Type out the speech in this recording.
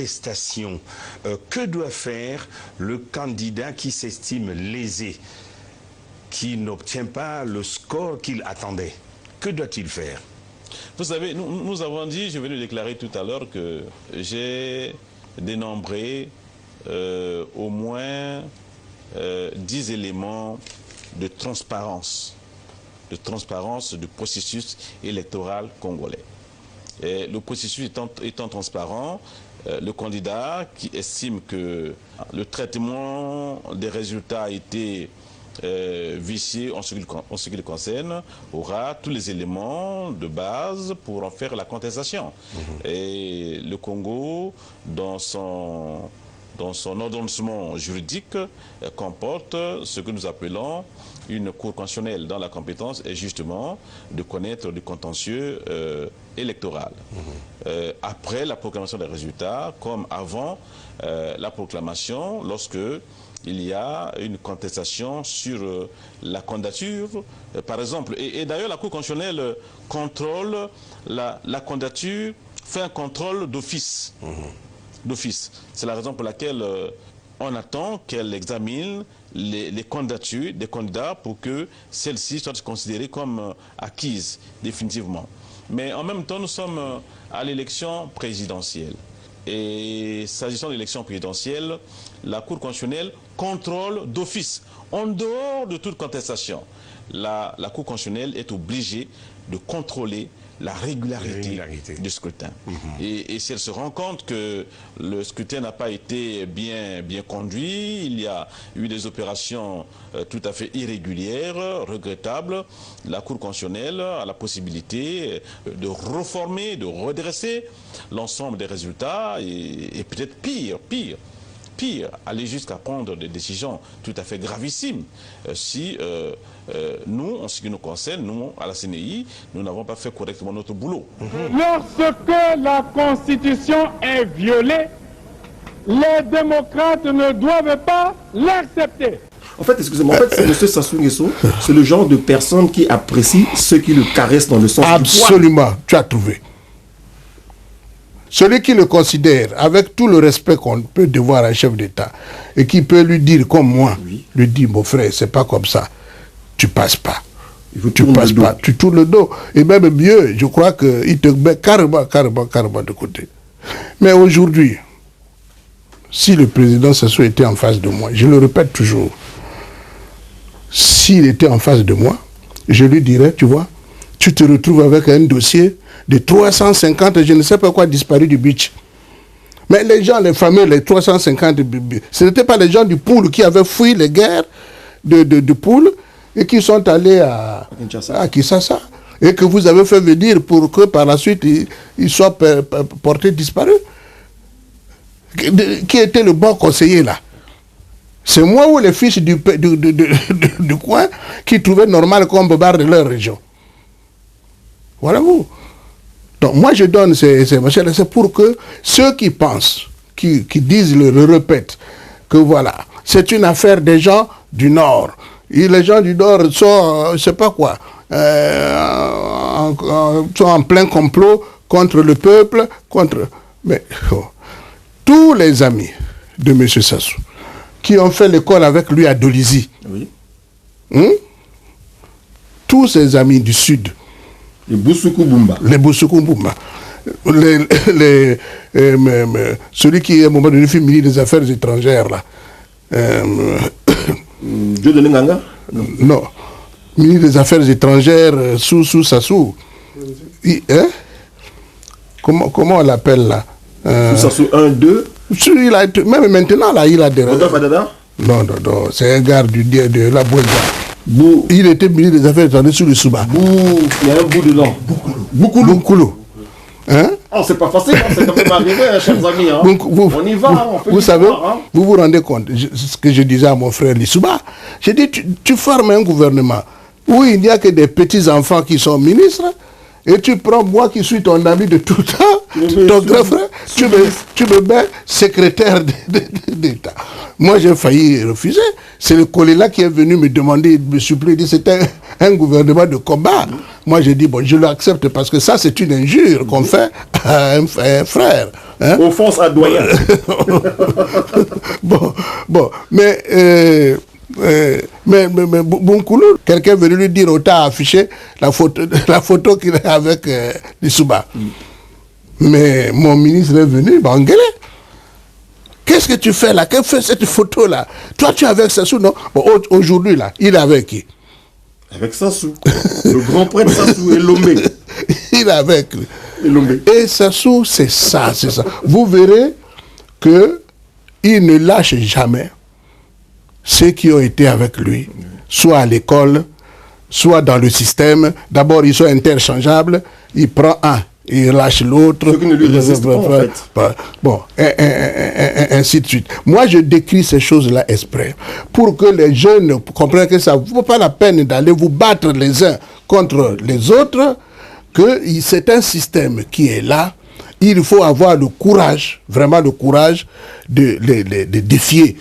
contestation. Que doit faire le candidat qui s'estime lésé, qui n'obtient pas le score qu'il attendait? Que doit-il faire? Vous savez, nous avons dit, je vais le déclarer tout à l'heure, que j'ai dénombré au moins 10 éléments de transparence du processus électoral congolais. Et le processus étant transparent, le candidat qui estime que le traitement des résultats a été vicié en ce qui le concerne, aura tous les éléments de base pour en faire la contestation. Et le Congo, dans son ordonnancement juridique, comporte ce que nous appelons une cour constitutionnelle, dont la compétence est justement de connaître du contentieux électoral. Après la proclamation des résultats, comme avant la proclamation, lorsque il y a une contestation sur la candidature, par exemple. Et d'ailleurs, la Cour constitutionnelle contrôle la candidature, fait un contrôle d'office. C'est la raison pour laquelle on attend qu'elle examine les candidatures des candidats pour que celles-ci soient considérées comme acquises définitivement. Mais en même temps, nous sommes à l'élection présidentielle. Et s'agissant de l'élection présidentielle, la Cour constitutionnelle contrôle d'office, en dehors de toute contestation. La Cour constitutionnelle est obligée de contrôler la régularité du scrutin. Et si elle se rend compte que le scrutin n'a pas été bien conduit, il y a eu des opérations tout à fait irrégulières, regrettables, la Cour constitutionnelle a la possibilité de reformer, de redresser l'ensemble des résultats et peut-être pire, aller jusqu'à prendre des décisions tout à fait gravissimes si nous, en ce qui nous concerne, nous, à la CNI, nous n'avons pas fait correctement notre boulot. Lorsque la Constitution est violée, les démocrates ne doivent pas l'accepter. En fait, excusez-moi, M. Sassou Nguesso, c'est le genre de personne qui apprécie ceux qui le caressent dans le sens du poil. Absolument, tu as trouvé. Celui qui le considère, avec tout le respect qu'on peut devoir à un chef d'État, et qui peut lui dire comme moi, lui dit, mon frère, c'est pas comme ça, tu passes pas. Tu passes pas, tu tournes le dos. Et même mieux, je crois qu'il te met carrément de côté. Mais aujourd'hui, si le président Sassou était en face de moi, je le répète toujours, s'il était en face de moi, je lui dirais, tu vois, tu te retrouves avec un dossier de 350, je ne sais pas quoi, disparus du beach. Mais les gens, les fameux, les 350, ce n'étaient pas les gens du Poul qui avaient fui les guerres de Poul et qui sont allés à Kinshasa. Et que vous avez fait venir pour que par la suite, ils soient portés disparus. Qui était le bon conseiller là? C'est moi ou les fils du coin qui trouvaient normal qu'on bombarde leur région? Voilà vous. Donc moi je donne ces machins, c'est pour que ceux qui pensent, qui disent, le répètent, que voilà, c'est une affaire des gens du Nord. Et les gens du Nord sont, je sais pas quoi, sont en plein complot contre le peuple, contre... Mais tous les amis de M. Sassou, qui ont fait l'école avec lui à Dolisie, tous ses amis du Sud, les Boussoukou Boumba. Celui qui est à un moment donné ministre des Affaires étrangères, là. Dieu de Nganga? Non. Ministre des Affaires étrangères sous Sassou. Comment on l'appelle là? Sous Sassou 1, 2. Même maintenant, là, il a des... Non, c'est un gars de la Boisa. Il était ministre des Affaires étrangères sous le Souba. Il y a un bout de nom. Boukoulou. Hein? Oh, c'est pas facile, hein, c'est quand même arrivé, chers amis. Hein. On y va, on peut vous savez, voir, hein. vous vous rendez compte, ce que je disais à mon frère Lissouba, j'ai dit, tu formes un gouvernement où il n'y a que des petits-enfants qui sont ministres, Et tu prends moi qui suis ton ami de tout temps, ton grand frère, tu me mets secrétaire d'État. Moi, j'ai failli refuser. C'est le Kolela qui est venu me demander, me supplier, dire c'était un gouvernement de combat. Moi, j'ai dit, bon, je l'accepte parce que ça, c'est une injure qu'on fait à un frère. Hein? Offense à doyen. bon, mais Bonkoulou, quelqu'un est venu lui dire, autant afficher la photo qu'il a avec Lissouba. Mais mon ministre est venu, il m'a engueulé. Qu'est-ce que tu fais là? Qu'est-ce que fait cette photo-là? Toi, tu es avec Sassou, non? Bon, aujourd'hui, là, il est avec qui? Avec Sassou. Le grand prêtre Sassou et Lomé. Il est avec lui. Et Sassou, c'est ça. Vous verrez qu'il ne lâche jamais ceux qui ont été avec lui, soit à l'école, soit dans le système. D'abord, ils sont interchangeables. Il prend un, il lâche l'autre. Ceux qui ne lui résistent pas, en fait. Bon, ainsi de suite. Moi, je décris ces choses-là exprès pour que les jeunes comprennent que ça ne vaut pas la peine d'aller vous battre les uns contre les autres, que c'est un système qui est là. Il faut avoir le courage, vraiment le courage de défier